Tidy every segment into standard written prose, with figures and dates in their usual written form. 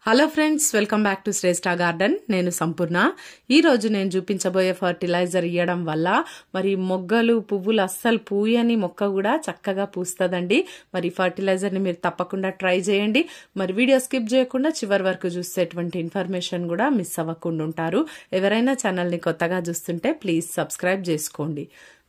Hello friends, welcome back to Shreshtha garden. నేను సంపూర్ణ. ఈ రోజు నేను చూపించబోయే ఫర్టిలైజర్ ఇవ్వడం వల్ల మరి మొగ్గలు పువ్వులు అస్సలు పూయని మొక్క కూడా చక్కగా పూస్తుందండి. మరి ఫర్టిలైజర్ ని మీరు తప్పకుండా ట్రై చేయండి. మరి వీడియో స్కిప్ చేయకుండా చివరి వరకు చూసేటువంటి ఇన్ఫర్మేషన్ కూడా మిస్ అవ్వకుండా ఉంటారు. ఎవరైనా ఛానల్ ని కొత్తగా చూస్తుంటే ప్లీజ్ సబ్స్క్రైబ్ చేసుకోండి.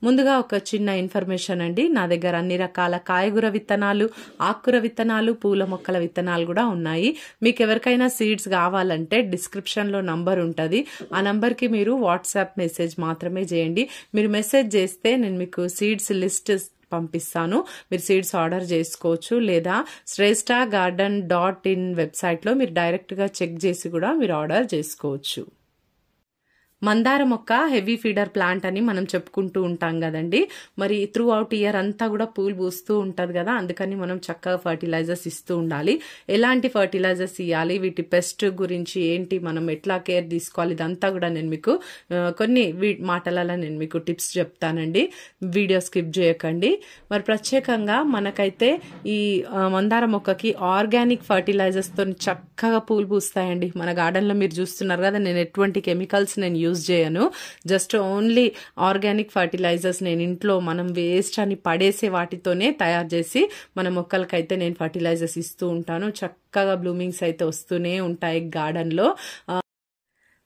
ముందుగా ఒక చిన్న ఇన్ఫర్మేషన్ అండి. నా దగ్గర అన్ని రకాల కాయగూర విత్తనాలు, ఆకుకూర విత్తనాలు, పూల మొక్కల విత్తనాలు కూడా ఉన్నాయి. మీకు ఎవరికైనా సీడ్స్ కావాలంటే డిస్క్రిప్షన్ లో నంబర్ ఉంటుంది. ఆ నంబర్ కి మీరు వాట్సాప్ మెసేజ్ మాత్రమే చేయండి. మీరు మెసేజ్ చేస్తే నేను మీకు సీడ్స్ లిస్ట్ పంపిస్తాను. మీరు సీడ్స్ ఆర్డర్ చేసుకోవచ్చు. లేదా shresthagarden.in వెబ్సైట్ లో మీరు డైరెక్ట్ గా చెక్ చేసి కూడా మీరు ఆర్డర్ చేసుకోవచ్చు. మందార మొక్క హెవీ ఫీడర్ ప్లాంట్ అని మనం చెప్పుకుంటూ ఉంటాం కదండి. మరి త్రూ అవుట్ ఇయర్ అంతా కూడా పూలు పూస్తూ ఉంటది కదా, అందుకని మనం చక్కగా ఫర్టిలైజర్స్ ఇస్తూ ఉండాలి. ఎలాంటి ఫర్టిలైజర్స్ ఇవ్వాలి, వీటి పెస్ట్ గురించి ఏంటి, మనం ఎట్లా కేర్ తీసుకోవాలి, ఇదంతా కూడా నేను మీకు కొన్ని మాటలలో నేను మీకు టిప్స్ చెప్తానండి. వీడియో స్కిప్ చేయకండి. మరి ప్రత్యేకంగా మనకైతే ఈ మందార మొక్కకి ఆర్గానిక్ ఫర్టిలైజర్స్ తో చక్కగా పూలు పూస్తాయండి. మన గార్డెన్ లో మీరు చూస్తున్నారు కదా, నేను ఎటువంటి కెమికల్స్ నేను యూజ్ చేయను. జస్ట్ ఓన్లీ ఆర్గానిక్ ఫర్టిలైజర్స్ నేను ఇంట్లో మనం వేస్ట్ అని పడేసే వాటితోనే తయారు చేసి మన మొక్కలకైతే నేను ఫర్టిలైజర్స్ ఇస్తూ ఉంటాను. చక్కగా బ్లూమింగ్స్ అయితే వస్తూనే ఉంటాయి గార్డెన్ లో.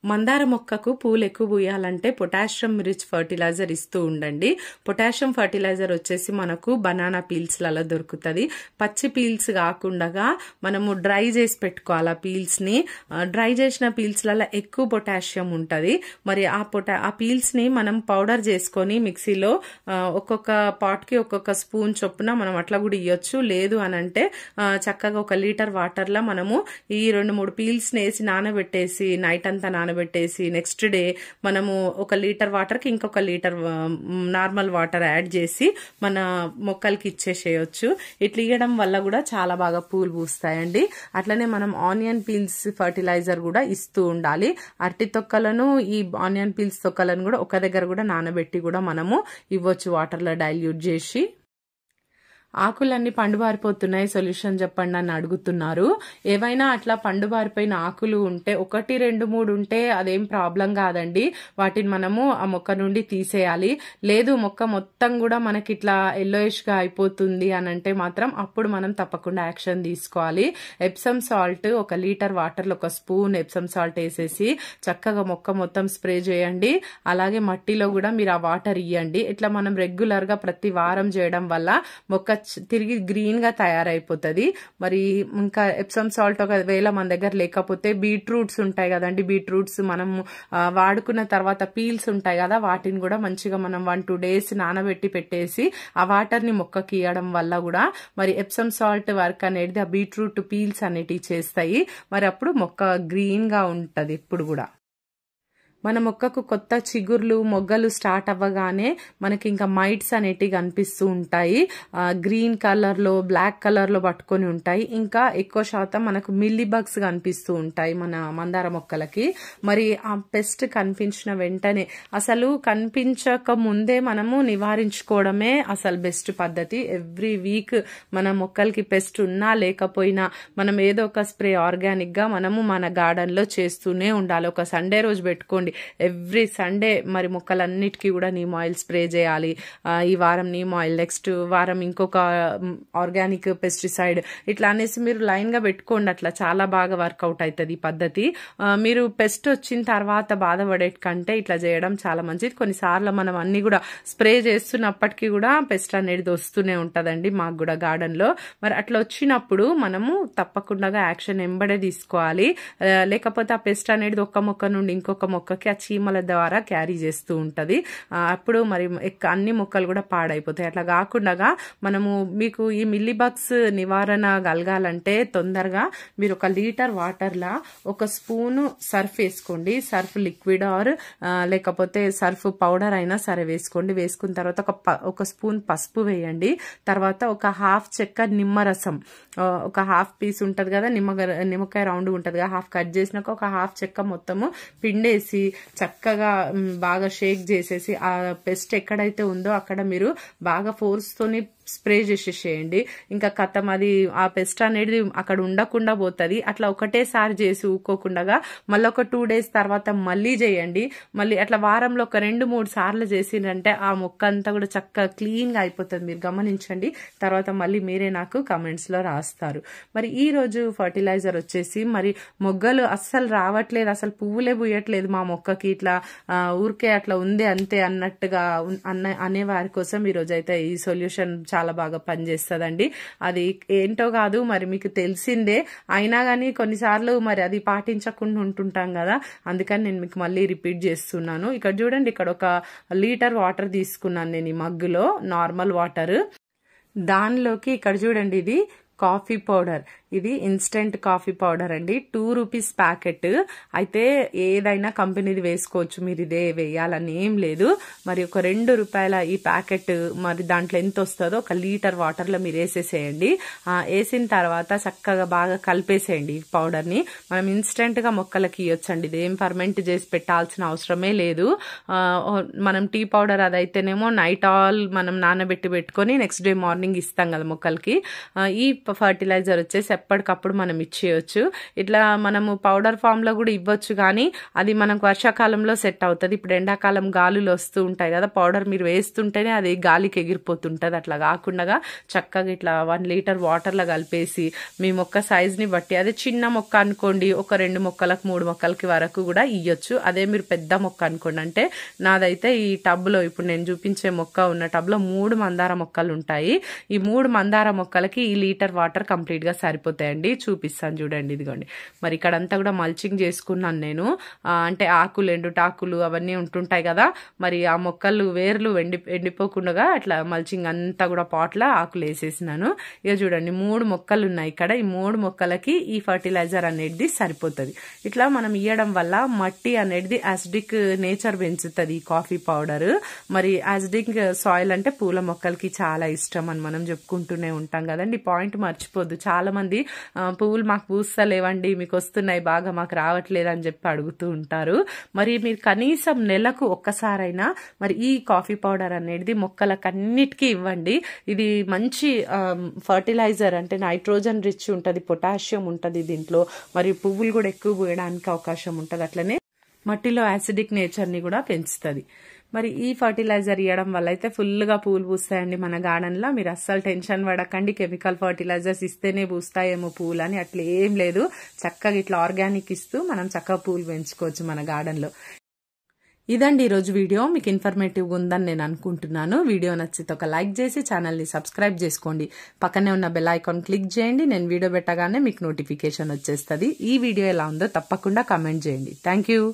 మందార మొక్కకు పూలు ఎక్కువ పూయాలంటే పొటాషియం రిచ్ ఫర్టిలైజర్ ఇస్తూ ఉండండి. పొటాషియం ఫర్టిలైజర్ వచ్చేసి మనకు బనానా పీల్స్ లలో దొరుకుతుంది. పచ్చి పీల్స్ కాకుండా మనము డ్రై చేసి పెట్టుకోవాలి. ఆ పీల్స్ ని డ్రై చేసిన పీల్స్ లలో ఎక్కువ పొటాషియం ఉంటది. మరి ఆ పీల్స్ ని మనం పౌడర్ చేసుకొని మిక్సీలో ఒక్కొక్క పాట్ కి ఒక్కొక్క స్పూన్ చొప్పున మనం అట్లా కూడా ఇవ్వచ్చు. లేదు అని అంటే చక్కగా 1 లీటర్ వాటర్ లో మనము ఈ 2-3 పీల్స్ ని వేసి నానబెట్టేసి నైట్ అంతా నానబెట్టేసి నెక్స్ట్ డే మనము 1 లీటర్ వాటర్ కి ఇంకొక లీటర్ నార్మల్ వాటర్ యాడ్ చేసి మన మొక్కలకి ఇచ్చేసేయచ్చు. ఇట్లా ఇవ్వడం వల్ల కూడా చాలా బాగా పూలు పూస్తాయండి. అట్లనే మనం ఆనియన్ పీల్స్ ఫర్టిలైజర్ కూడా ఇస్తూ ఉండాలి. అరటి తొక్కలను ఈ ఆనియన్ పీల్స్ తొక్కలను కూడా ఒక దగ్గర కూడా నానబెట్టి కూడా మనము ఇవ్వచ్చు వాటర్ లో డైల్యూట్ చేసి. ఆకులన్నీ పండుబారిపోతున్నాయి, సొల్యూషన్ చెప్పండి అని అడుగుతున్నారు. ఏవైనా అట్లా పండుబారిపోయిన ఆకులు ఉంటే 1, 2, 3 ఉంటే అదేం ప్రాబ్లం కాదండి. వాటిని మనము ఆ మొక్క నుండి తీసేయాలి. లేదు మొక్క మొత్తం కూడా మనకి ఇట్లా ఎల్లోయిష్ గా అయిపోతుంది అని అంటే మాత్రం అప్పుడు మనం తప్పకుండా యాక్షన్ తీసుకోవాలి. ఎప్సమ్ సాల్ట్ 1 లీటర్ వాటర్ లో 1 స్పూన్ ఎప్సమ్ సాల్ట్ వేసేసి చక్కగా మొక్క మొత్తం స్ప్రే చేయండి. అలాగే మట్టిలో కూడా మీరు ఆ వాటర్ ఇవ్వండి. ఇట్లా మనం రెగ్యులర్ గా ప్రతి వారం చేయడం వల్ల మొక్క తిరిగి గ్రీన్ గా తయారైపోతుంది. మరి ఇంకా ఎప్సమ్ సాల్ట్ ఒకవేళ మన దగ్గర లేకపోతే బీట్రూట్స్ ఉంటాయి కదండి, బీట్రూట్స్ మనం వాడుకున్న తర్వాత పీల్స్ ఉంటాయి కదా, వాటిని కూడా మంచిగా మనం 1-2 డేస్ నానబెట్టి పెట్టేసి ఆ వాటర్ ని మొక్కకి ఇవ్వడం వల్ల కూడా మరి ఎప్సమ్ సాల్ట్ వర్క్ అనేది ఆ బీట్రూట్ పీల్స్ అనేటివి చేస్తాయి. మరి అప్పుడు మొక్క గ్రీన్ గా ఉంటది. ఇప్పుడు కూడా మన మొక్కకు కొత్త చిగుర్లు మొగ్గలు స్టార్ట్ అవ్వగానే మనకి ఇంకా మైట్స్ అనేటివి కనిపిస్తూ ఉంటాయి. గ్రీన్ కలర్ లో బ్లాక్ కలర్ లో పట్టుకొని ఉంటాయి. ఇంకా ఎక్కువ శాతం మనకు మిల్లీ బగ్స్ కనిపిస్తూ ఉంటాయి మన మందార మొక్కలకి. మరి ఆ పెస్ట్ కనిపించిన వెంటనే, అసలు కనిపించక ముందే మనము నివారించుకోవడమే అసలు బెస్ట్ పద్ధతి. ఎవ్రీ వీక్ మన మొక్కలకి పెస్ట్ ఉన్నా లేకపోయినా మనం ఏదో ఒక స్ప్రే ఆర్గానిక్ గా మనము మన గార్డెన్ లో చేస్తూనే ఉండాలి. ఒక సండే రోజు పెట్టుకోండి, ఎవ్రీ సండే మరి మొక్కలన్నిటికీ కూడా నీమ్ ఆయిల్ స్ప్రే చేయాలి. ఈ వారం నీమ్ ఆయిల్, నెక్స్ట్ వారం ఇంకొక ఆర్గానిక్ పెస్టిసైడ్, ఇట్లా అనేసి మీరు లైన్ గా పెట్టుకోండి. అట్లా చాలా బాగా వర్కౌట్ అవుతుంది ఈ పద్ధతి. మీరు పెస్ట్ వచ్చిన తర్వాత బాధపడే కంటే ఇట్లా చేయడం చాలా మంచిది. కొన్నిసార్లు మనం అన్ని కూడా స్ప్రే చేస్తున్నప్పటికీ కూడా పెస్ట్ అనేది వస్తూనే ఉంటదండి మాకు కూడా గార్డెన్ లో. మరి అట్లా వచ్చినప్పుడు మనము తప్పకుండా యాక్షన్ ఎంబడే తీసుకోవాలి. లేకపోతే ఆ పెస్ట్ అనేది ఒక మొక్క నుండి ఇంకొక మొక్కకి ఆ చీమల ద్వారా క్యారీ చేస్తూ ఉంటది. అప్పుడు మరి అన్ని మొక్కలు కూడా పాడైపోతాయి. అట్లా కాకుండా మనము మీకు ఈ మిల్లీ బగ్స్ నివారణ కలగాలంటే తొందరగా మీరు 1 లీటర్ వాటర్ లా 1 స్పూన్ సర్ఫ్ వేసుకోండి. సర్ఫ్ లిక్విడ్ ఆర్ లేకపోతే సర్ఫ్ పౌడర్ అయినా సరే వేసుకోండి. వేసుకున్న తర్వాత 1 స్పూన్ పసుపు వేయండి. తర్వాత 1/2 చెక్క నిమ్మరసం, 1/2 పీస్ ఉంటది కదా నిమ్మకాయ రౌండ్ ఉంటది కదా, 1/2 కట్ చేసినాక 1/2 చెక్క మొత్తము పిండేసి చక్కగా బాగా షేక్ చేసేసి ఆ పెస్ట్ ఎక్కడైతే ఉందో అక్కడ మీరు బాగా ఫోర్స్ తోని స్ప్రే చేసేసేయండి. ఇంకా కథం అది ఆ పెస్ట్ అనేది అక్కడ ఉండకుండా పోతుంది. అట్లా ఒకటేసారి చేసి ఊక్కోకుండా మళ్ళీ ఒక 2 days తర్వాత మళ్ళీ చేయండి. మళ్ళీ అట్లా వారంలో ఒక 2-3 సార్లు చేసిందంటే ఆ మొక్క అంతా కూడా చక్కగా క్లీన్ గా అయిపోతుంది. మీరు గమనించండి. తర్వాత మళ్ళీ మీరే నాకు కమెంట్స్ లో రాస్తారు. మరి ఈ రోజు ఫర్టిలైజర్ వచ్చేసి మరి మొగ్గలు అస్సలు రావట్లేదు, అసలు పువ్వులే పూయట్లేదు మా మొక్కకి, ఇట్లా ఊరికే అట్లా ఉంది అంతే అన్నట్టుగా అనే వారి కోసం ఈ రోజు అయితే ఈ సొల్యూషన్ చాలా బాగా పనిచేస్తుందండి. అది ఏంటో కాదు మరి మీకు తెలిసిందే, అయినా కానీ కొన్నిసార్లు మరి అది పాటించకుండా ఉంటుంటాం కదా, అందుకని నేను మీకు మళ్ళీ రిపీట్ చేస్తున్నాను. ఇక్కడ చూడండి, ఇక్కడ ఒక లీటర్ వాటర్ తీసుకున్నాను నేను ఈ మగ్గులో, నార్మల్ వాటర్. దానిలోకి ఇక్కడ చూడండి, ఇది కాఫీ పౌడర్, ఇది ఇన్స్టెంట్ కాఫీ పౌడర్ అండి, 2 rupees ప్యాకెట్. అయితే ఏదైనా కంపెనీది వేసుకోవచ్చు, మీరు ఇదే వేయాలని ఏం లేదు. మరి ఒక 2 రూపాయల ఈ ప్యాకెట్, మరి దాంట్లో ఎంత వస్తుందో 1 లీటర్ వాటర్ లో మీరు వేసేసేయండి. వేసిన తర్వాత చక్కగా బాగా కలిపేసేయండి ఈ పౌడర్ ని. మనం ఇన్స్టెంట్ గా మొక్కలకి ఇవ్వచ్చండి, ఇది ఏం ఫర్మెంట్ చేసి పెట్టాల్సిన అవసరమే లేదు. మనం టీ పౌడర్ అదైతేనేమో నైట్ ఆల్ మనం నానబెట్టి పెట్టుకొని నెక్స్ట్ డే మార్నింగ్ ఇస్తాం కదా మొక్కలకి. ఈ ఫర్టిలైజర్ వచ్చేసి ఎప్పటికప్పుడు మనం ఇచ్చేయచ్చు. ఇట్లా మనము పౌడర్ ఫామ్ లో కూడా ఇవ్వచ్చు, కానీ అది మనకు వర్షాకాలంలో సెట్ అవుతుంది. ఇప్పుడు ఎండాకాలం గాలులు వస్తూ ఉంటాయి కదా, పౌడర్ మీరు వేస్తుంటేనే అది గాలికి ఎగిరిపోతుంటది. అట్లా కాకుండా చక్కగా ఇట్లా 1 లీటర్ వాటర్ లో కలిపేసి మీ మొక్క సైజ్ ని బట్టి, అదే చిన్న మొక్క అనుకోండి ఒక 2 మొక్కలకు 3 మొక్కలకి వరకు కూడా ఇయ్యొచ్చు. అదే మీరు పెద్ద మొక్క అనుకోండి, అంటే నాదైతే ఈ టబ్ లో ఇప్పుడు నేను చూపించే మొక్క ఉన్న టబ్ లో 3 మందార మొక్కలు ఉంటాయి. ఈ 3 మందార మొక్కలకి ఈ లీటర్ వాటర్ కంప్లీట్ గా సరిపోతాయండి. చూపిస్తాను చూడండి, ఇదిగోండి. మరి ఇక్కడ అంతా కూడా మల్చింగ్ చేసుకున్నాను నేను, అంటే ఆకులు ఎండుటాకులు అవన్నీ ఉంటుంటాయి కదా, మరి ఆ మొక్కలు వేర్లు ఎండిపోకుండా అట్లా మల్చింగ్ అంతా కూడా పాట్ల ఆకులు వేసేసినాను. ఇక చూడండి 3 మొక్కలు ఉన్నాయి ఇక్కడ, ఈ 3 మొక్కలకి ఈ ఫర్టిలైజర్ అనేది సరిపోతుంది. ఇట్లా మనం ఇవ్వడం వల్ల మట్టి అనేది యాసిడిక్ నేచర్ పెంచుతుంది ఈ కాఫీ పౌడర్. మరి యాసిడిక్ సాయిల్ అంటే పూల మొక్కలకి చాలా ఇష్టం అని మనం చెప్పుకుంటూనే ఉంటాం కదండి. పాయింట్ మర్చిపోద్దు. చాలా మంది పువ్వులు మాకు పూస్తలేవండి, మీకు వస్తున్నాయి బాగా, మాకు రావట్లేదు అని చెప్పి అడుగుతూ ఉంటారు. మరి మీరు కనీసం నెలకు ఒక్కసారైనా మరి ఈ కాఫీ పౌడర్ అనేది మొక్కలకన్నిటికీ ఇవ్వండి. ఇది మంచి ఫర్టిలైజర్, అంటే నైట్రోజన్ రిచ్ ఉంటుంది, పొటాషియం ఉంటుంది దీంట్లో, మరి పువ్వులు కూడా ఎక్కువ పూయడానికి అవకాశం ఉంటుంది. అట్లనే మట్టిలో యాసిడిక్ నేచర్ ని కూడా పెంచుతుంది. మరి ఈ ఫర్టిలైజర్ ఇవ్వడం వల్ల అయితే ఫుల్గా పూలు పూస్తాయండి మన గార్డెన్ లో. మీరు అస్సలు టెన్షన్ పడకండి, కెమికల్ ఫర్టిలైజర్స్ ఇస్తేనే పూస్తాయేమో పూలు అని అట్లా ఏం లేదు. చక్కగా ఇట్లా ఆర్గానిక్ ఇస్తూ మనం చక్కగా పూలు పెంచుకోవచ్చు మన గార్డెన్ లో. ఇదండి ఈరోజు వీడియో, మీకు ఇన్ఫర్మేటివ్ ఉందని నేను అనుకుంటున్నాను. వీడియో నచ్చితే ఒక లైక్ చేసి ఛానల్ని సబ్స్క్రైబ్ చేసుకోండి. పక్కనే ఉన్న బెల్ ఐకాన్ క్లిక్ చేయండి. నేను వీడియో పెట్టగానే మీకు నోటిఫికేషన్ వచ్చేస్తుంది. ఈ వీడియో ఎలా ఉందో తప్పకుండా కామెంట్ చేయండి. Thank you.